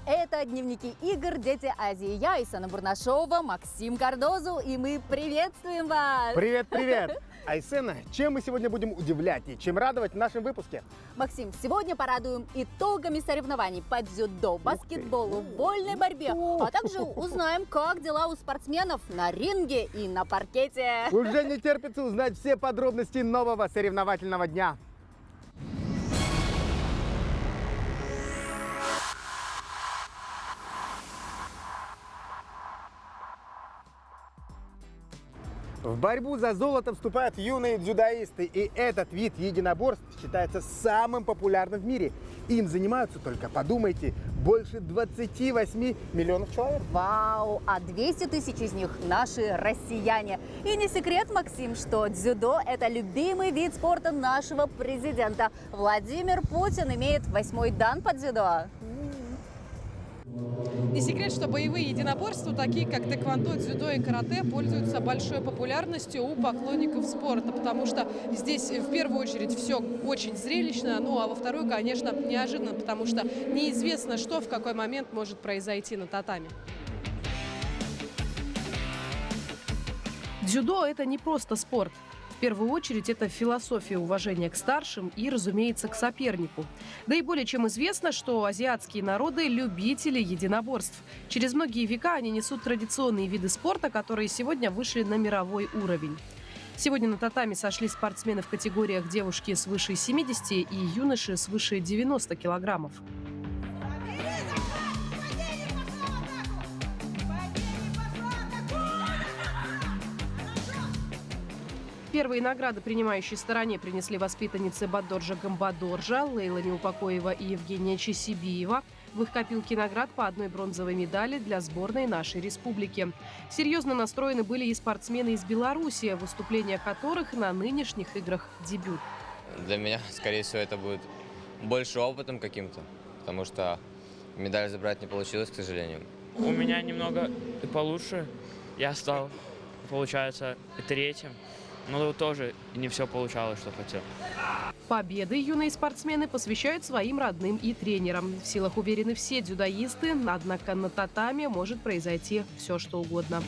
Это «Дневники игр. Дети Азии». Я Айсена Бурнашова, Максим Кардозу, и мы приветствуем вас! Привет, привет! Айсена, чем мы сегодня будем удивлять и чем радовать в нашем выпуске? Максим, сегодня порадуем итогами соревнований по дзюдо, баскетболу, вольной борьбе, а также узнаем, как дела у спортсменов на ринге и на паркете. Уже не терпится узнать все подробности нового соревновательного дня. В борьбу за золото вступают юные дзюдоисты, и этот вид единоборств считается самым популярным в мире. Им занимаются только, подумайте, больше 28 миллионов человек. Вау! А 200 тысяч из них наши россияне. И не секрет, Максим, что дзюдо – это любимый вид спорта нашего президента. Владимир Путин имеет 8-й дан по дзюдо. Не секрет, что боевые единоборства, такие как тэквондо, дзюдо и карате, пользуются большой популярностью у поклонников спорта, потому что здесь в первую очередь все очень зрелищно, ну а во вторую, конечно, неожиданно, потому что неизвестно, что в какой момент может произойти на татами. Дзюдо – это не просто спорт. В первую очередь, это философия уважения к старшим и, разумеется, к сопернику. Да и более чем известно, что азиатские народы – любители единоборств. Через многие века они несут традиционные виды спорта, которые сегодня вышли на мировой уровень. Сегодня на татами сошли спортсмены в категориях девушки свыше 70 и юноши свыше 90 килограммов. Первые награды принимающей стороне принесли воспитанницы Бадоржа Гамбадоржа, Лейла Неупокоева и Евгения Чесибиева. В их копилке наград по одной бронзовой медали для сборной нашей республики. Серьезно настроены были и спортсмены из Беларуси, выступления которых на нынешних играх дебют. Для меня, скорее всего, это будет больше опытом каким-то, потому что медаль забрать не получилось, к сожалению. У меня немного получше. Я стал, получается, третьим. Но тоже не все получалось, что хотел. Победы юные спортсмены посвящают своим родным и тренерам. В силах уверены все дзюдоисты, однако на татами может произойти все, что угодно.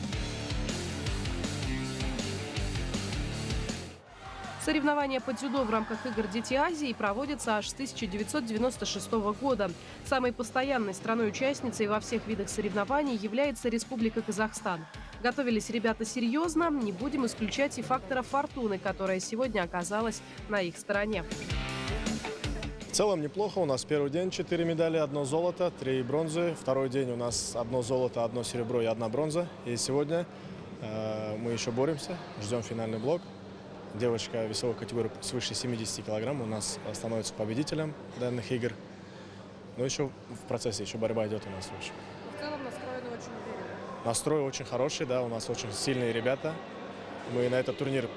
Соревнования по дзюдо в рамках игр «Дети Азии» проводятся аж с 1996 года. Самой постоянной страной-участницей во всех видах соревнований является Республика Казахстан. Готовились ребята серьезно, не будем исключать и фактора фортуны, которая сегодня оказалась на их стороне. В целом неплохо. У нас первый день 4 медали, 1 золото, 3 бронзы. Второй день у нас 1 золото, 1 серебро и 1 бронза. И сегодня мы еще боремся, ждем финальный блок. Девочка весовой категории свыше 70 килограмм у нас становится победителем данных игр. Но еще в процессе, еще борьба идет у нас. В целом настроены очень уверенно. Настрой очень хороший, да, у нас очень сильные ребята. Мы на этот турнир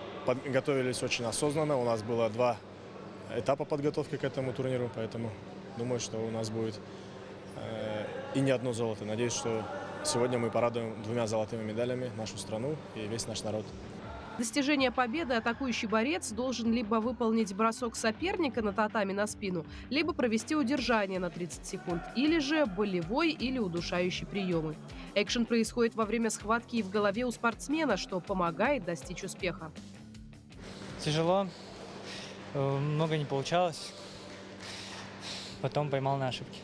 готовились очень осознанно. У нас было 2 этапа подготовки к этому турниру, поэтому думаю, что у нас будет и не 1 золото. Надеюсь, что сегодня мы порадуем 2 золотыми медалями нашу страну и весь наш народ. Достижение победы атакующий борец должен либо выполнить бросок соперника на татами на спину, либо провести удержание на 30 секунд, или же болевой или удушающий приемы. Экшен происходит во время схватки и в голове у спортсмена, что помогает достичь успеха. Тяжело, много не получалось, потом поймал на ошибки.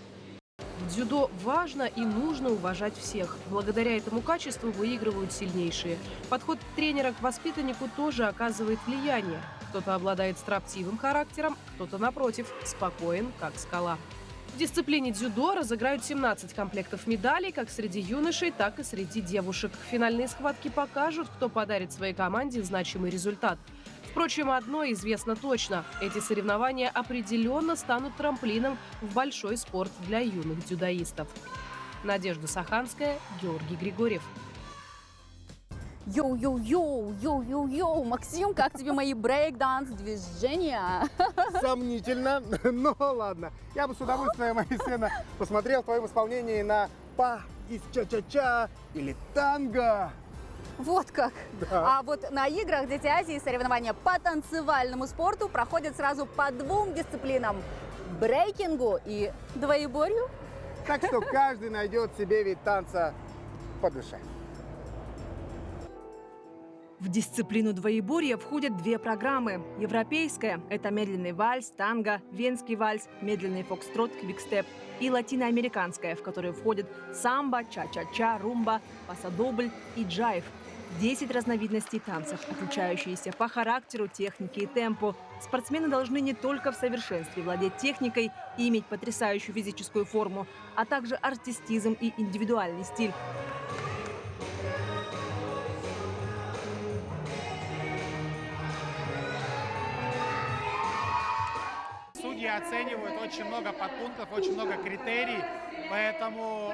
В дзюдо важно и нужно уважать всех. Благодаря этому качеству выигрывают сильнейшие. Подход тренера к воспитаннику тоже оказывает влияние. Кто-то обладает строптивым характером, кто-то, напротив, спокоен, как скала. В дисциплине дзюдо разыграют 17 комплектов медалей как среди юношей, так и среди девушек. Финальные схватки покажут, кто подарит своей команде значимый результат. Впрочем, одно известно точно – эти соревнования определенно станут трамплином в большой спорт для юных дзюдоистов. Надежда Саханская, Георгий Григорьев. Йоу-йоу-йоу, Максим, как тебе мои брейк-данс движения? Сомнительно, но ладно. Я бы с удовольствием, Айсена, посмотрел в твоем исполнении на па из ча-ча-ча или танго. Вот как. Да. А вот на играх «Дети Азии» соревнования по танцевальному спорту проходят сразу по 2 дисциплинам – брейкингу и двоеборью. Так что каждый найдет себе вид танца по душе. В дисциплину двоеборья входят две программы. Европейская – это медленный вальс, танго, венский вальс, медленный фокстрот, квикстеп. И латиноамериканская, в которую входят самбо, ча-ча-ча, румба, пасадобль и джайв. 10 разновидностей танцев, отличающиеся по характеру, технике и темпу. Спортсмены должны не только в совершенстве владеть техникой и иметь потрясающую физическую форму, а также артистизм и индивидуальный стиль. Судьи оценивают очень много подпунктов, очень много критерий, поэтому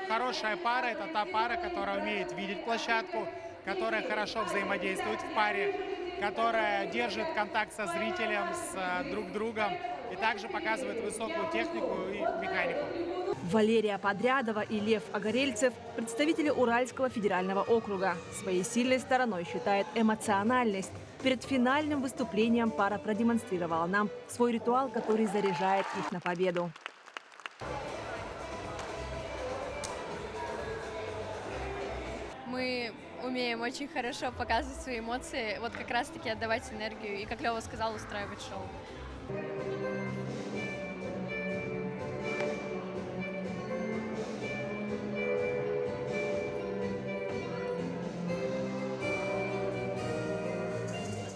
хорошая пара – это та пара, которая умеет видеть площадку, которая хорошо взаимодействует в паре, которая держит контакт со зрителем, с друг другом и также показывает высокую технику и механику. Валерия Подрядова и Лев Огорельцев – представители Уральского федерального округа. Своей сильной стороной считает эмоциональность. Перед финальным выступлением пара продемонстрировала нам свой ритуал, который заряжает их на победу. Мы умеем очень хорошо показывать свои эмоции, вот как раз-таки отдавать энергию и, как Лёва сказал, устраивать шоу.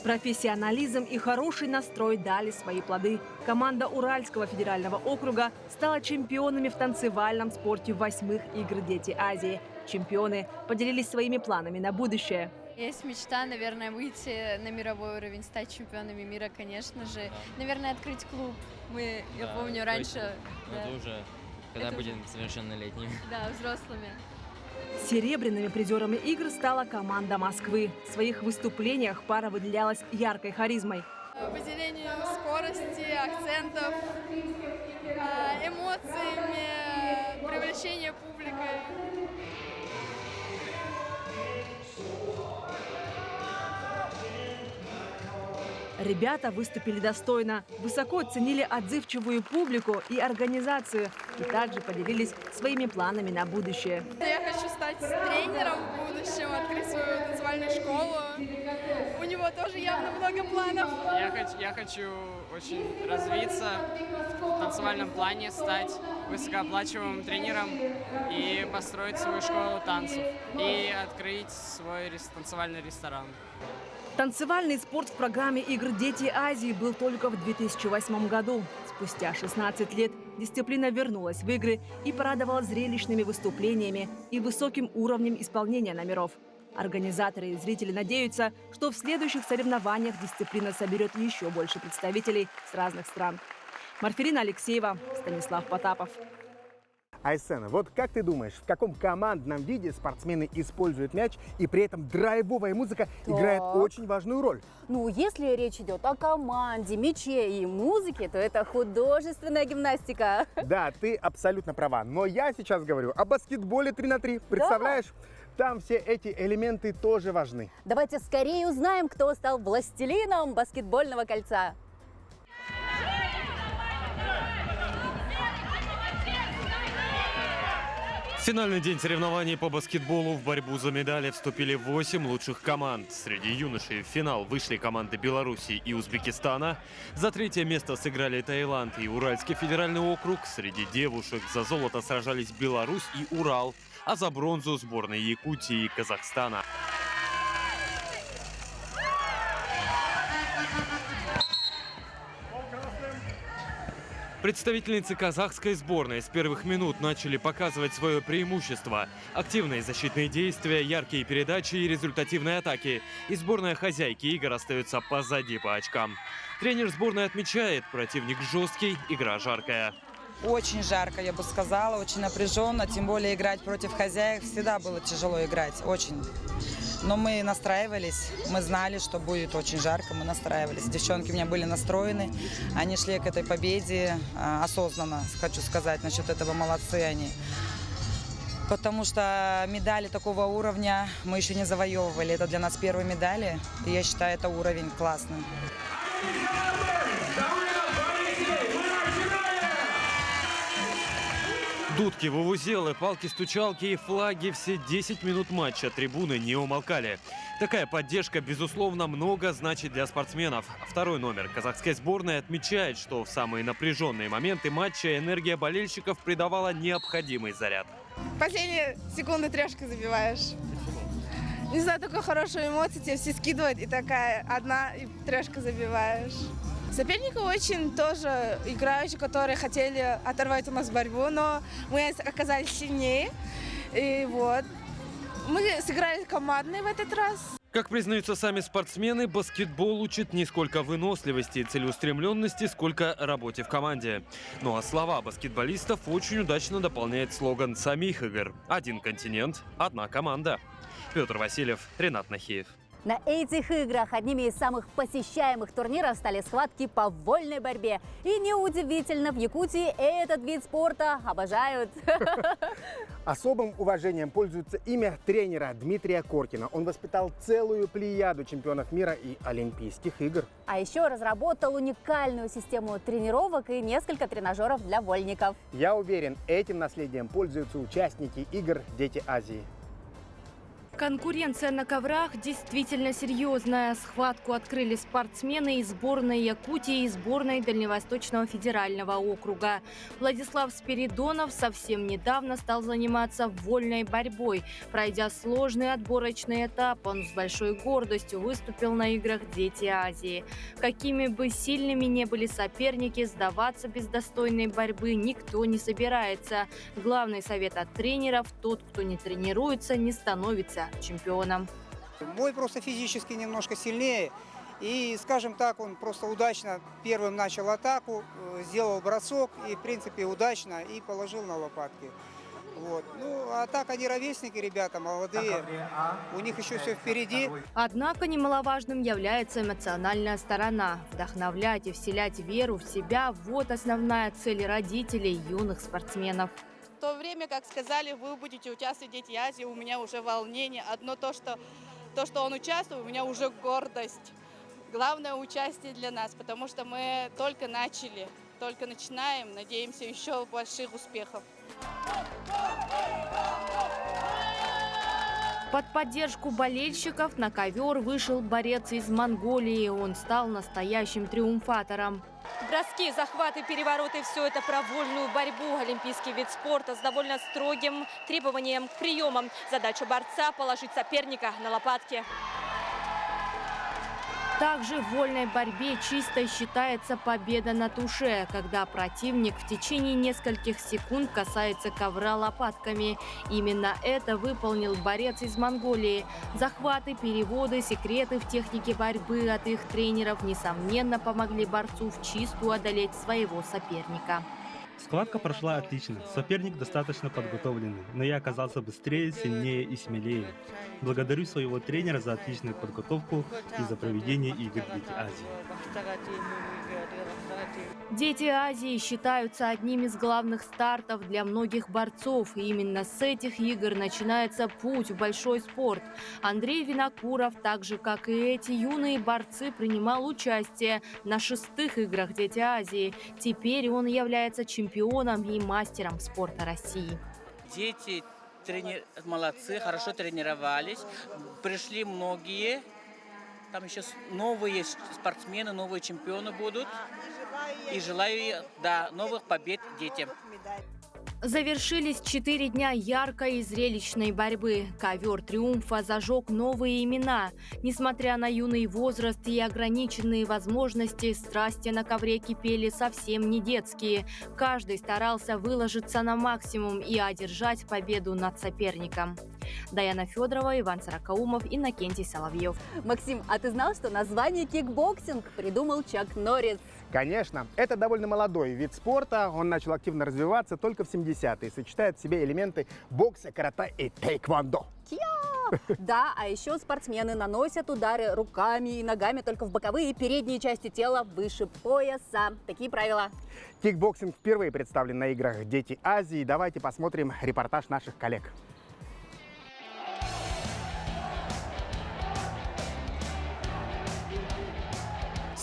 Профессионализм и хороший настрой дали свои плоды. Команда Уральского федерального округа стала чемпионами в танцевальном спорте 8-х игр «Дети Азии». Чемпионы поделились своими планами на будущее. Есть мечта, наверное, выйти на мировой уровень, стать чемпионами мира, конечно же. Наверное, открыть клуб. Я помню, раньше... Это уже, когда будем совершеннолетними. Да, взрослыми. Серебряными призерами игр стала команда Москвы. В своих выступлениях пара выделялась яркой харизмой. Выделению скорости, акцентов, эмоциями, привлечение публикой. Ребята выступили достойно, высоко оценили отзывчивую публику и организацию и также поделились своими планами на будущее. Я хочу стать тренером в будущем, открыть свою танцевальную школу. У него тоже явно много планов. Я хочу очень развиться в танцевальном плане, стать высокооплачиваемым тренером и построить свою школу танцев и открыть свой танцевальный ресторан. Танцевальный спорт в программе игр «Дети Азии» был только в 2008 году. Спустя 16 лет дисциплина вернулась в игры и порадовала зрелищными выступлениями и высоким уровнем исполнения номеров. Организаторы и зрители надеются, что в следующих соревнованиях дисциплина соберет еще больше представителей с разных стран. Марферина Алексеева, Станислав Потапов. Айсена, вот как ты думаешь, в каком командном виде спортсмены используют мяч и при этом драйвовая музыка играет очень важную роль? Ну, если речь идет о команде, мяче и музыке, то это художественная гимнастика. Да, ты абсолютно права. Но я сейчас говорю о баскетболе 3 на 3. Представляешь? Там все эти элементы тоже важны. Давайте скорее узнаем, кто стал властелином баскетбольного кольца. В финальный день соревнований по баскетболу в борьбу за медали вступили 8 лучших команд. Среди юношей в финал вышли команды Беларуси и Узбекистана. За третье место сыграли Таиланд и Уральский федеральный округ. Среди девушек за золото сражались Беларусь и Урал, а за бронзу сборные Якутии и Казахстана. Представительницы казахской сборной с первых минут начали показывать свое преимущество. Активные защитные действия, яркие передачи и результативные атаки. И сборная хозяйки игр остается позади по очкам. Тренер сборной отмечает, противник жесткий, игра жаркая. Очень жарко, я бы сказала, очень напряженно. Тем более играть против хозяев всегда было тяжело играть, очень. Но мы настраивались, мы знали, что будет очень жарко, мы настраивались. Девчонки у меня были настроены, они шли к этой победе осознанно, хочу сказать, насчет этого молодцы они. Потому что медали такого уровня мы еще не завоевывали, это для нас первые медали, и я считаю, это уровень классный. Дудки, вувузелы, палки-стучалки и флаги все 10 минут матча трибуны не умолкали. Такая поддержка, безусловно, много значит для спортсменов. Второй номер казахской сборной отмечает, что в самые напряженные моменты матча энергия болельщиков придавала необходимый заряд. Последние секунды трешкой забиваешь. Не знаю, такой хорошие эмоции, тебе все скидывают, и такая одна, и трешка забиваешь. Соперники очень тоже играющие, которые хотели оторвать у нас борьбу, но мы оказались сильнее. И вот. Мы сыграли командный в этот раз. Как признаются сами спортсмены, баскетбол учит не сколько выносливости и целеустремленности, сколько работе в команде. Ну а слова баскетболистов очень удачно дополняет слоган самих игр. Один континент, одна команда. Петр Васильев, Ренат Нахиев. На этих играх одними из самых посещаемых турниров стали схватки по вольной борьбе. И неудивительно, в Якутии этот вид спорта обожают. Особым уважением пользуется имя тренера Дмитрия Коркина. Он воспитал целую плеяду чемпионов мира и Олимпийских игр. А еще разработал уникальную систему тренировок и несколько тренажеров для вольников. Я уверен, этим наследием пользуются участники игр «Дети Азии». Конкуренция на коврах действительно серьезная. Схватку открыли спортсмены из сборной Якутии и сборной Дальневосточного федерального округа. Владислав Спиридонов совсем недавно стал заниматься вольной борьбой. Пройдя сложный отборочный этап, он с большой гордостью выступил на играх «Дети Азии». Какими бы сильными ни были соперники, сдаваться без достойной борьбы никто не собирается. Главный совет от тренеров – тот, кто не тренируется, не становится чемпионом. Мой просто физически немножко сильнее. И, скажем так, он просто удачно первым начал атаку, сделал бросок и, в принципе, удачно и положил на лопатки. Вот. Ну, а так они ровесники, ребята, молодые. У них еще все впереди. Однако немаловажным является эмоциональная сторона. Вдохновлять и вселять веру в себя – вот основная цель родителей юных спортсменов. В то время, как сказали, вы будете участвовать в «Дети Азии», у меня уже волнение. Одно то, что он участвует, у меня уже гордость. Главное участие для нас, потому что мы только начали, только начинаем. Надеемся еще больших успехов. Под поддержку болельщиков на ковер вышел борец из Монголии. Он стал настоящим триумфатором. Броски, захваты, перевороты – все это про вольную борьбу. Олимпийский вид спорта с довольно строгим требованием к приемам. Задача борца – положить соперника на лопатки. Также в вольной борьбе чисто считается победа на туше, когда противник в течение нескольких секунд касается ковра лопатками. Именно это выполнил борец из Монголии. Захваты, переводы, секреты в технике борьбы от их тренеров несомненно помогли борцу в чистую одолеть своего соперника. Схватка прошла отлично. Соперник достаточно подготовленный, но я оказался быстрее, сильнее и смелее. Благодарю своего тренера за отличную подготовку и за проведение игр «Дети Азии». «Дети Азии» считаются одним из главных стартов для многих борцов. И именно с этих игр начинается путь в большой спорт. Андрей Винокуров, так же как и эти юные борцы, принимал участие на 6-х играх «Дети Азии». Теперь он является чемпионом и мастером спорта России. Дети молодцы, хорошо тренировались. Пришли многие. Там еще новые спортсмены, новые чемпионы будут. И желаю, новых побед детям. Завершились 4 дня яркой и зрелищной борьбы. Ковер триумфа зажег новые имена. Несмотря на юный возраст и ограниченные возможности, страсти на ковре кипели совсем не детские. Каждый старался выложиться на максимум и одержать победу над соперником. Даяна Федорова, Иван Сорокаумов, Иннокентий Соловьев. Максим, а ты знал, что название кикбоксинг придумал Чак Норрис? Конечно, это довольно молодой вид спорта. Он начал активно развиваться только в 70-е. Сочетает в себе элементы бокса, карате и тэквондо. Да, а еще спортсмены наносят удары руками и ногами только в боковые и передние части тела выше пояса. Такие правила. Кикбоксинг впервые представлен на играх «Дети Азии». Давайте посмотрим репортаж наших коллег.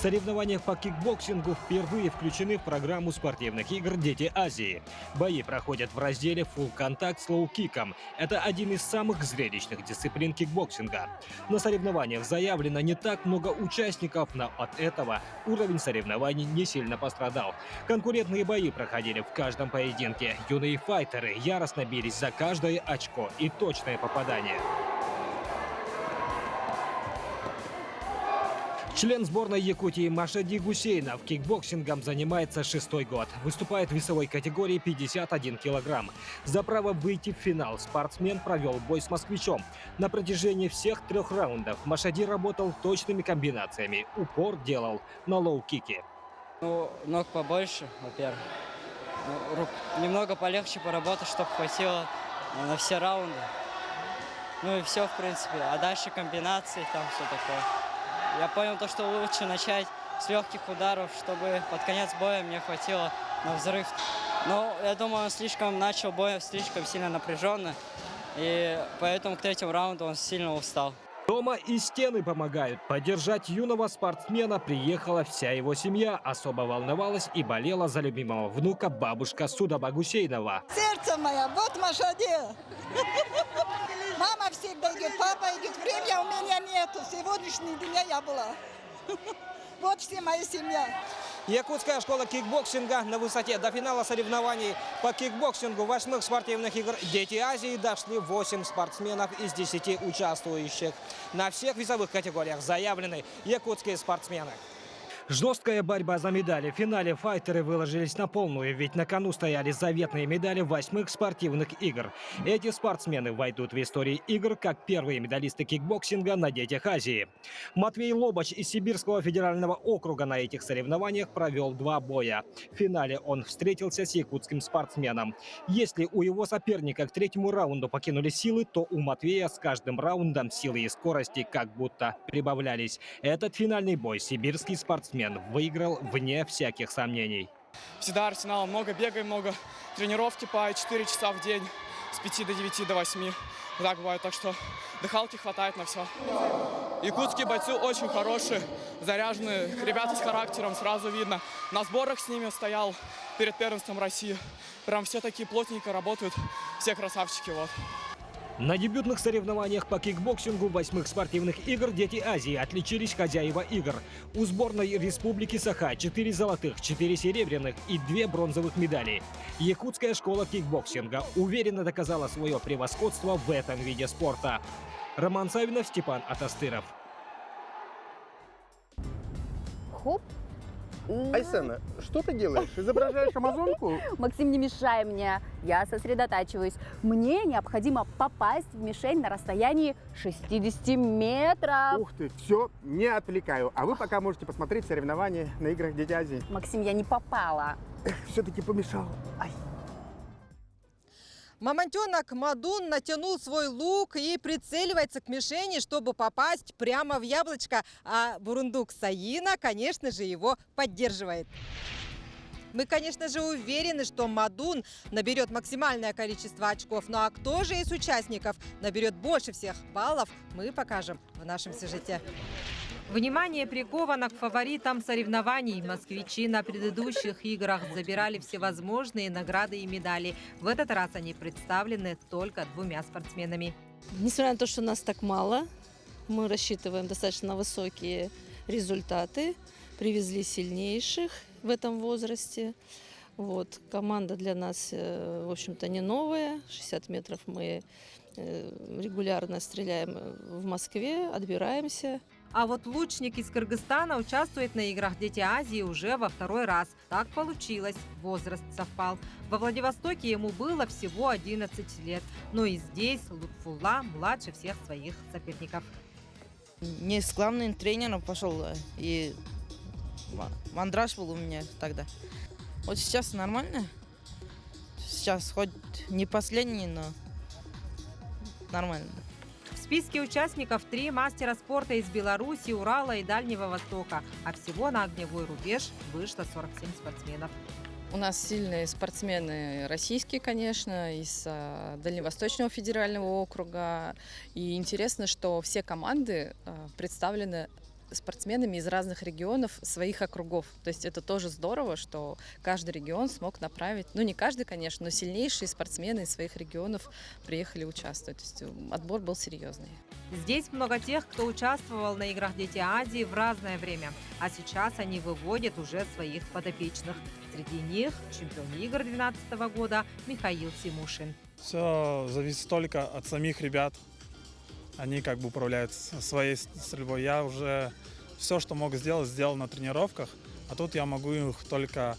Соревнования по кикбоксингу впервые включены в программу спортивных игр «Дети Азии». Бои проходят в разделе «Full Contact с лоу-киком». Это один из самых зрелищных дисциплин кикбоксинга. На соревнованиях заявлено не так много участников, но от этого уровень соревнований не сильно пострадал. Конкурентные бои проходили в каждом поединке. Юные файтеры яростно бились за каждое очко и точное попадание. Член сборной Якутии Машади Гусейнов кикбоксингом занимается 6-й год. Выступает в весовой категории 51 килограмм. За право выйти в финал спортсмен провел бой с москвичом. На протяжении всех 3 раундов Машади работал точными комбинациями. Упор делал на лоу-кике. Ну, ног побольше, во-первых. Рук немного полегче поработать, чтобы хватило на все раунды. Ну и все, в принципе. А дальше комбинации, там все такое. Я понял то, что лучше начать с легких ударов, чтобы под конец боя мне хватило на взрыв. Но я думаю, он начал бой слишком сильно напряженно, и поэтому к 3-му раунду он сильно устал. Дома и стены помогают. Поддержать юного спортсмена приехала вся его семья. Особо волновалась и болела за любимого внука бабушка Судаба Гусейнова. Сердце мое, вот Машади. Мама всегда идет, папа идет. Времени у меня нету. Сегодняшний день я была. Вот вся моя семья. Якутская школа кикбоксинга на высоте. До финала соревнований по кикбоксингу 8-х спортивных игр «Дети Азии» дошли 8 спортсменов из 10 участвующих. На всех весовых категориях заявлены якутские спортсмены. Жесткая борьба за медали. В финале файтеры выложились на полную, ведь на кону стояли заветные медали 8-х спортивных игр. Эти спортсмены войдут в историю игр как первые медалисты кикбоксинга на Детях Азии. Матвей Лобач из Сибирского федерального округа на этих соревнованиях провел 2 боя. В финале он встретился с якутским спортсменом. Если у его соперника к 3-му раунду покинули силы, то у Матвея с каждым раундом силы и скорости как будто прибавлялись. Этот финальный бой сибирский спортсмен выиграл вне всяких сомнений. Всегда арсенал, много бегаем, много тренировки по 4 часа в день, с 5 до 9 до 8. Так бывает, так что дыхалки хватает на все. Якутские бойцы очень хорошие, заряженные, ребята с характером, сразу видно. На сборах с ними стоял перед первенством России. Прям все такие плотненько работают, все красавчики, вот. На дебютных соревнованиях по кикбоксингу 8-х спортивных игр «Дети Азии» отличились хозяева игр. У сборной Республики Саха 4 золотых, 4 серебряных и 2 бронзовых медали. Якутская школа кикбоксинга уверенно доказала свое превосходство в этом виде спорта. Роман Савинов, Степан Атастыров. Хоп. Айсена, что ты делаешь? Изображаешь амазонку? Максим, не мешай мне. Я сосредотачиваюсь. Мне необходимо попасть в мишень на расстоянии 60 метров. Ух ты, все, не отвлекаю. А вы пока можете посмотреть соревнования на играх «Дети Азии». Максим, я не попала. Все-таки помешал. Ай. Мамонтенок Мадун натянул свой лук и прицеливается к мишени, чтобы попасть прямо в яблочко. А бурундук Саина, конечно же, его поддерживает. Мы, конечно же, уверены, что Мадун наберет максимальное количество очков. Ну а кто же из участников наберет больше всех баллов, мы покажем в нашем сюжете. Внимание приковано к фаворитам соревнований. Москвичи на предыдущих играх забирали всевозможные награды и медали. В этот раз они представлены только 2 спортсменами. Несмотря на то, что нас так мало, мы рассчитываем достаточно высокие результаты. Привезли сильнейших в этом возрасте. Вот. Команда для нас, в общем-то, не новая. 60 метров мы регулярно стреляем в Москве, отбираемся. А вот лучник из Кыргызстана участвует на играх «Дети Азии» уже во 2-й раз. Так получилось, возраст совпал. Во Владивостоке ему было всего 11 лет. Но и здесь Лутфулла младше всех своих соперников. Не с главным тренером пошел, и мандраж был у меня тогда. Вот сейчас нормально. Сейчас хоть не последний, но нормально. В списке участников 3 мастера спорта из Беларуси, Урала и Дальнего Востока. А всего на огневой рубеж вышло 47 спортсменов. У нас сильные спортсмены российские, конечно, из Дальневосточного федерального округа. И интересно, что все команды представлены спортсменами из разных регионов своих округов. То есть это тоже здорово, что каждый регион смог направить, ну не каждый, конечно, но сильнейшие спортсмены из своих регионов приехали участвовать. То есть отбор был серьезный. Здесь много тех, кто участвовал на играх «Дети Азии» в разное время, а сейчас они выводят уже своих подопечных. Среди них чемпион игр 2012 года Михаил Тимушин. Все зависит только от самих ребят. Они как бы управляют своей стрельбой. Я уже все, что мог сделать, сделал на тренировках, а тут я могу их только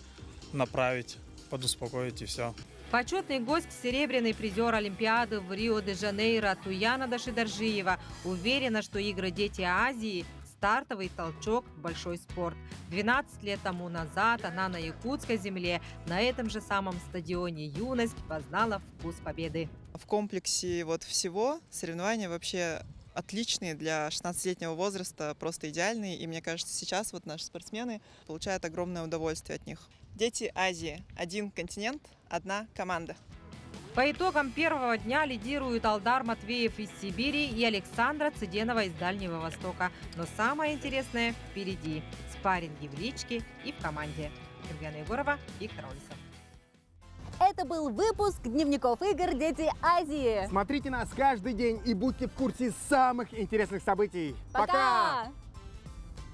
направить, подуспокоить и все. Почетный гость, серебряный призер Олимпиады в Рио-де-Жанейро Туяна Дашидаржиева уверена, что игры «Дети Азии» – стартовый толчок в большой спорт. 12 лет тому назад она на якутской земле, на этом же самом стадионе «Юность» познала вкус победы. В комплексе вот всего соревнования вообще отличные для 16-летнего возраста, просто идеальные. И мне кажется, сейчас вот наши спортсмены получают огромное удовольствие от них. Дети Азии. Один континент, одна команда. По итогам первого дня лидируют Алдар Матвеев из Сибири и Александра Цыденова из Дальнего Востока. Но самое интересное впереди. Спарринги в личке и в команде. Евгения Егорова, Виктор Олесов. Это был выпуск дневников игр «Дети Азии». Смотрите нас каждый день и будьте в курсе самых интересных событий. Пока!